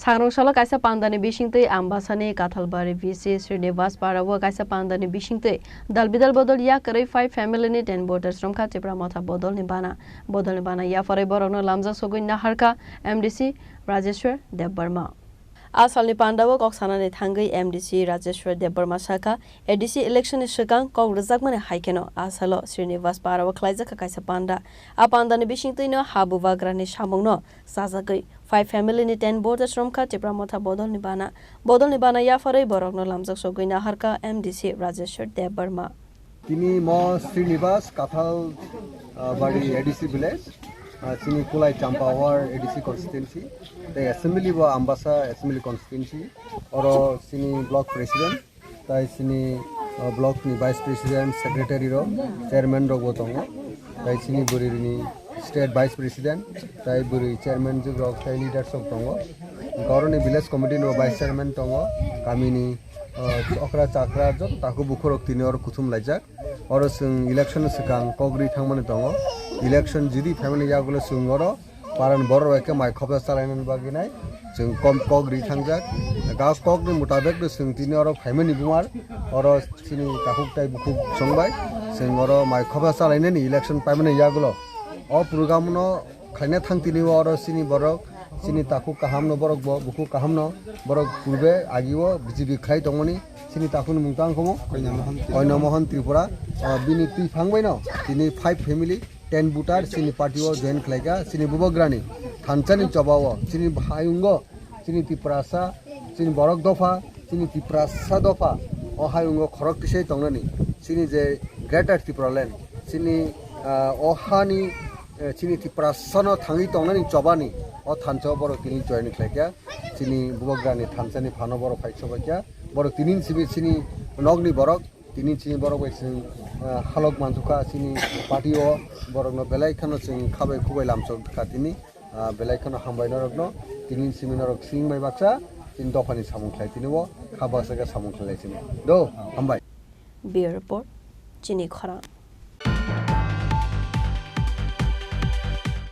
Sangrong sala kaisa pandani bisingtei ambasani Kathalbari VC Srinivas Parawa kaisa pandani bisingtei dalbidal bodol ya karai 5 family ni 10 voters romka tipra motha bodol ni bana ya farai borokno lamjak sogui naharka MDC Rajeshwar Debbarma Asalni Pandawa koksanani thangai MDC Rajeshwar Debbarma saka ADC election shikang kok rejakmani haikeno asalo Srinivas Parawa khlaijak kaisa panda a pandani bisingtei no habuwa grani samongno sajagai 5 family ni 10 voters romka tipra motha bodol ni bana ya farai borokno lamjak sogui naharka MDC Rajeshwar Debbarma Tini mo Srinivas Kathal bari ADC village Sini Kulai Champawar ADC constituency the assembly wa Ambasa assembly constituency oro sini block president tai sini block ni vice president secretary ro chairman ro botongo tai sini buri ni state vice president tai buri chairman ju ro tai leaders of tongo goroni village committee no vice chairman tongo kamini okra chakra jo taku bukhorok tini or kuthum laijak oro sing election sikang kogri thangmani tongo election judi family yagulo sungoro paran boro eke mai khopya salainan baginai sing kom kogri thangjak ga kogni mutabek do sing tini oro family bumar oro sini takuk tai bukhuk songbai sing oro mai khopya salainani election paimani yagulo o program khaina thangtini oro sini borok sini takuk kahamno borok bukhuk kahamno borok purbe agiwo BJP khai tongoni sini takuni mungtang komo koina mohan tripura bini ti phangbai no tini 5 family 10 voter sini party o join khlaiga sini bubograni thanchani chobawo sini hayungo sini tiprasa sini borok dofa sini tiprasa dofa o hayungo khorok tisai tongnani sini je greater tipraland sini o hani sini tiprasa no thangi tongnani chobani o thancho borok tini join khlaiga sini bubograni thanchani phano borok phaichobakya borok tinin sibi sini nogni borok tini sini borok bai sing halok mansuka sini party o borok no belai khano sing khabai khubai lamso katini belai khano hambai norokno tini simi norok sing bai baksa tin dofani samung khlai tini bo khaba saga samung khlai sini do hambai Bureau Report Chini Khara